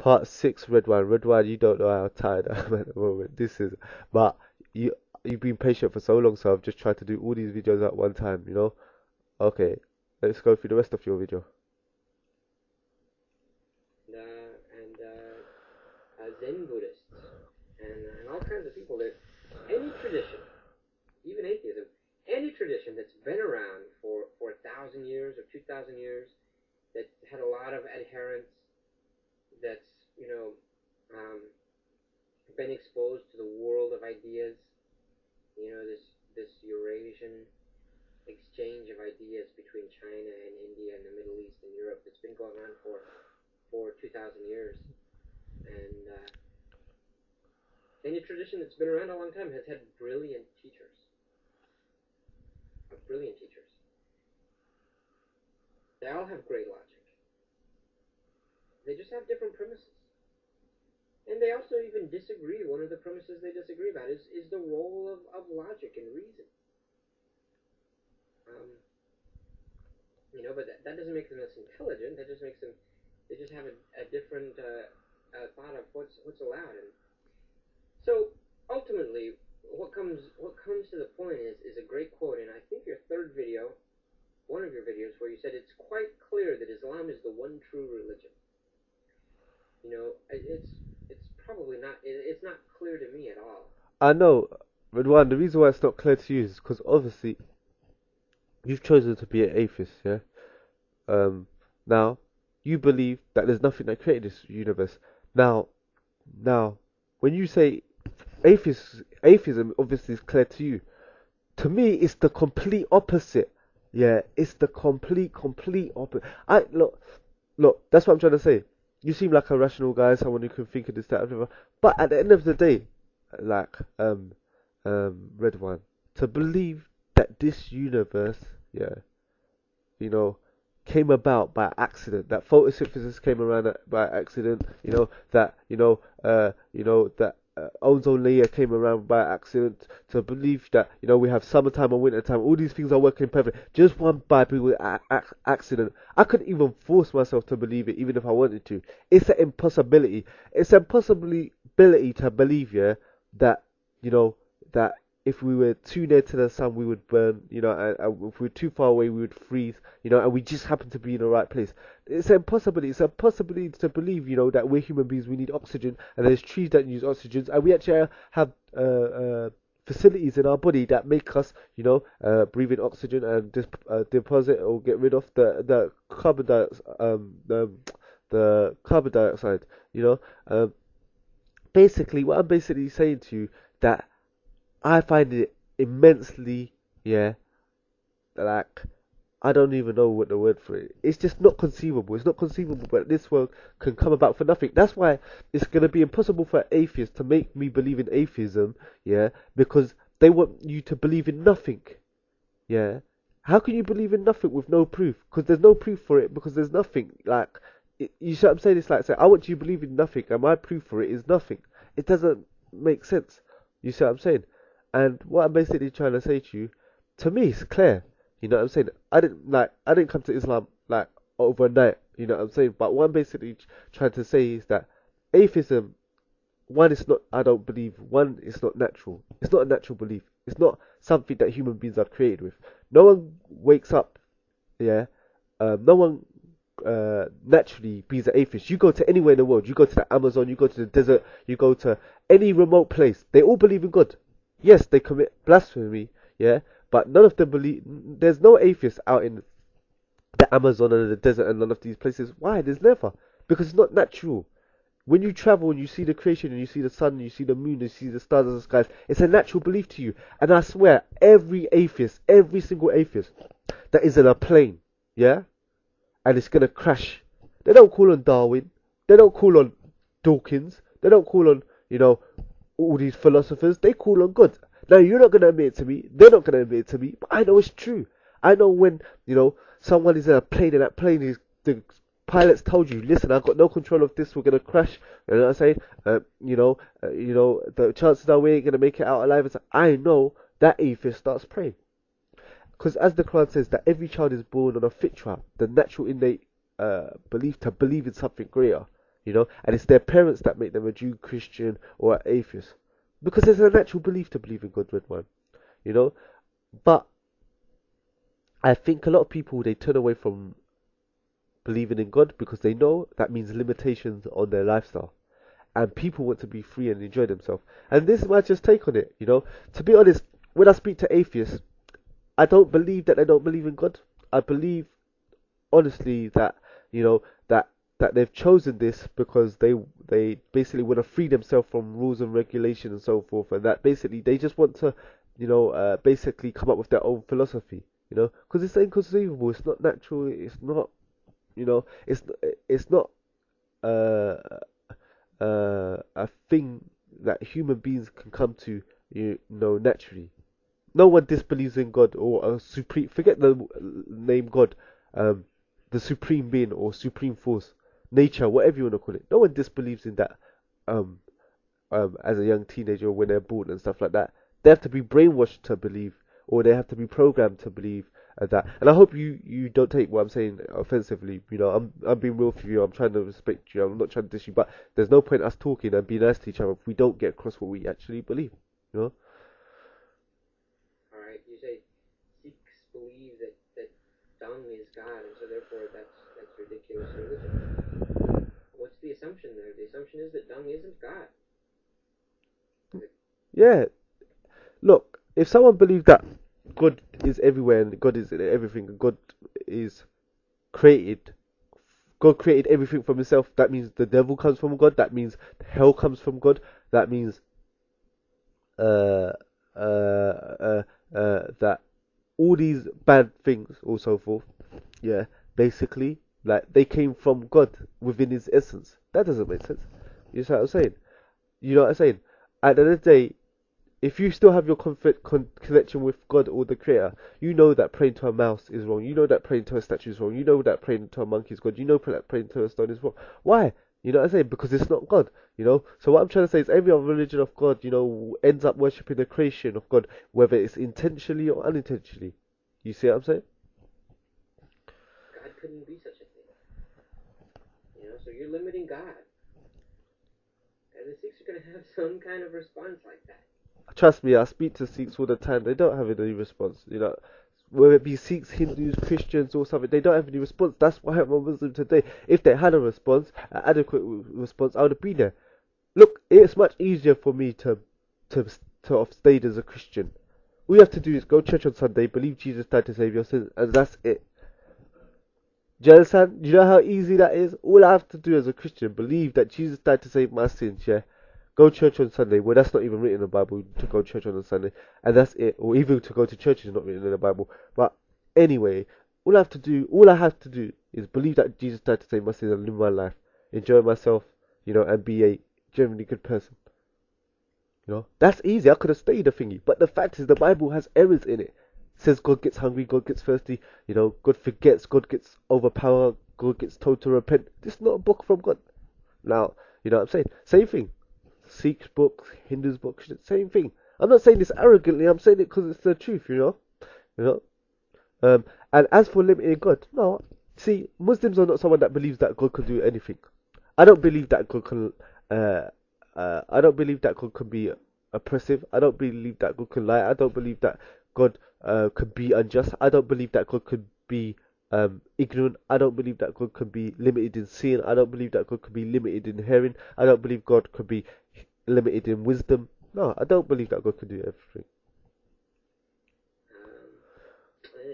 Part 6, Red Wine. Red Wine, you don't know how tired I am at the moment. This is, but you, you've been patient for so long, so I've just tried to do all these videos at one time, you know? Okay, let's go through the rest of your video. Zen Buddhists and all kinds of people that any tradition, even atheism, any tradition that's been around for 1,000 years or 2,000 years, that's had a lot of adherents, that's been exposed to the world of ideas, this Eurasian exchange of ideas between China and India and the Middle East and Europe that's been going on for 2,000 years. And any tradition that's been around a long time has had brilliant teachers. They all have great logic. They just have different premises. And they also even disagree. One of the premises they disagree about is the role of logic and reason. But that doesn't make them less intelligent. That just makes them, they just have a different thought of what's allowed. And so ultimately, what comes to the point is a great quote, and I think your third video, one of your videos, where you said it's quite clear that Islam is the one true religion. It's probably not. It's not clear to me at all. I know, Ridwan, the reason why it's not clear to you is because obviously you've chosen to be an atheist, yeah? Now, you believe that there's nothing that created this universe. Now, when you say atheism obviously is clear to you. To me, it's the complete opposite. Yeah, it's the complete opposite. Look, that's what I'm trying to say. You seem like a rational guy, someone who can think of this, that, whatever. But at the end of the day, like, Red One, to believe that this universe, yeah, came about by accident, that photosynthesis came around by accident, that ozone layer came around by accident, to believe that we have summertime and wintertime, all these things are working perfect just one by accident. I couldn't even force myself to believe it, even if I wanted to. It's an impossibility. It's an impossibility to believe, yeah, that that if we were too near to the sun we would burn, and if we were too far away we would freeze, and we just happen to be in the right place. It's an impossibility. It's a possibility to believe, that we're human beings, we need oxygen, and there's trees that use oxygen, and we actually have facilities in our body that make us, breathe in oxygen and deposit or get rid of the carbon dioxide. Basically, what I'm basically saying to you, that I find it immensely, like, I don't even know what the word for it. It's just not conceivable. It's not conceivable that this world can come about for nothing. That's why it's going to be impossible for atheists to make me believe in atheism, because they want you to believe in nothing, How can you believe in nothing with no proof? Because there's no proof for it, because there's nothing. Like, you see what I'm saying? It's like, I want you to believe in nothing, and my proof for it is nothing. It doesn't make sense. You see what I'm saying? And what I'm basically trying to say to you, to me, it's clear. You know what I'm saying? I didn't come to Islam like overnight. You know what I'm saying? But what I'm basically trying to say is that atheism, one, is not. I don't believe. One, it's not natural. It's not a natural belief. It's not something that human beings are created with. No one wakes up. No one naturally be an atheist. You go to anywhere in the world. You go to the Amazon. You go to the desert. You go to any remote place. They all believe in God. Yes, they commit blasphemy, but none of them believe. There's no atheists out in the Amazon and the desert and none of these places. Why? There's never. Because it's not natural. When you travel and you see the creation and you see the sun and you see the moon and you see the stars and the skies, it's a natural belief to you. And I swear, every single atheist that is in a plane, and it's going to crash, they don't call on Darwin. They don't call on Dawkins. They don't call on, all these philosophers. They call on God. Now, you're not going to admit it to me. They're not going to admit it to me. But I know it's true. I know when, someone is in a plane and that plane is, the pilots told you, listen, I've got no control of this. We're going to crash. You know what I'm saying? The chances are we ain't going to make it out alive. I know that atheist starts praying. Because as the Quran says, that every child is born on a fitra, the natural innate belief to believe in something greater. and it's their parents that make them a Jew, Christian, or an atheist, because there's a natural belief to believe in God, red one, you know. But I think a lot of people, they turn away from believing in God because they know that means limitations on their lifestyle. And people want to be free and enjoy themselves. And this is my just take on it. To be honest, when I speak to atheists, I don't believe that they don't believe in God. I believe honestly that you know that they've chosen this because they basically want to free themselves from rules and regulation and so forth, and that basically they just want to basically come up with their own philosophy. Because it's inconceivable. It's not natural. It's not. It's not uh, a thing that human beings can come to. Naturally. No one disbelieves in God or a supreme. Forget the name God, um, the supreme being or supreme force, nature, whatever you want to call it. No one disbelieves in that. Um, as a young teenager when they're born and stuff like that. They have to be brainwashed to believe, or they have to be programmed to believe that. And I hope you don't take what I'm saying offensively. I'm being real for you. I'm trying to respect you. I'm not trying to diss you. But there's no point us talking and being nice to each other if we don't get across what we actually believe. You know. All right, you say Sikhs believe that dung is God, and so therefore that's ridiculous religion. What's the assumption there? The assumption is that dung isn't God. Yeah. Look, if someone believes that God is everywhere and God is in everything, and is created, God created everything from Himself. That means the devil comes from God. That means hell comes from God. That means uh, uh, that all these bad things or so forth, yeah, basically, like they came from God within His essence. That doesn't make sense. You see what I'm saying? You know what I'm saying? At the end of the day, if you still have your connection with God or the Creator, you know that praying to a mouse is wrong. You know that praying to a statue is wrong. You know that praying to a monkey is God. You know that praying to a stone is wrong. Why? You know what I'm saying? Because it's not God. So what I'm trying to say is every other religion of God, ends up worshipping the creation of God, whether it's intentionally or unintentionally. You see what I'm saying? God couldn't be such a thing. So you're limiting God. And the Sikhs are going to have some kind of response like that. Trust me, I speak to Sikhs all the time. They don't have any response. Whether it be Sikhs, Hindus, Christians, or something, they don't have any response. That's why I'm a Muslim today. If they had a response, an adequate response, I would have been there. Look, it's much easier for me to have stayed as a Christian. All you have to do is go to church on Sunday, believe Jesus died to save your sins, and that's it. Do you understand? Do you know how easy that is? All I have to do as a Christian, believe that Jesus died to save my sins, yeah? Go to church on Sunday. Well, that's not even written in the Bible to go to church on a Sunday, and that's it. Or even to go to church is not written in the Bible. But anyway, all I have to do is believe that Jesus died to save my sins and live my life, enjoy myself, and be a generally good person. That's easy. I could have stayed a thingy, but the fact is, the Bible has errors in it. It says God gets hungry, God gets thirsty. God forgets, God gets overpowered, God gets told to repent. This is not a book from God. Now, you know what I'm saying? Same thing. Sikhs books, Hindus books, same thing. I'm not saying this arrogantly. I'm saying it because it's the truth. You know. And as for limiting God, no. See, Muslims are not someone that believes that God can do anything. I don't believe that God can. I don't believe that God can be oppressive. I don't believe that God can lie. I don't believe that God could be unjust. I don't believe that God could be ignorant. I don't believe that God could be limited in seeing. I don't believe that God could be limited in hearing. I don't believe God could be limited in wisdom. No, I don't believe that God could do everything.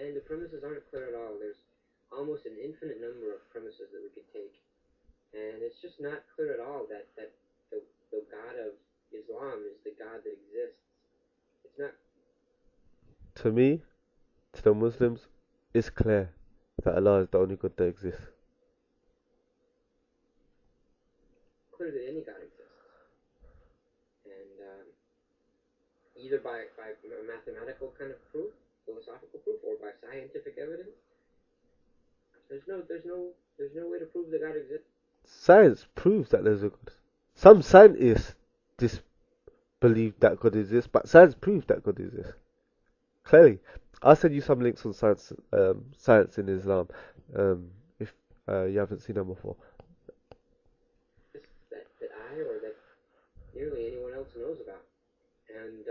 And the premises aren't clear at all. There's almost an infinite number of premises that we could take. And it's just not clear at all that the God of Islam is the God that exists. It's not. To me, to the Muslims, it's clear that Allah is the only God that exists. Clear that any God exists. And either by mathematical kind of proof, philosophical proof, or by scientific evidence, there's no way to prove that God exists. Science proves that there's a God. Some scientists disbelieve that God exists, but science proves that God exists. Clearly, I'll send you some links on science in Islam, if you haven't seen them before. I or that nearly anyone else knows about. And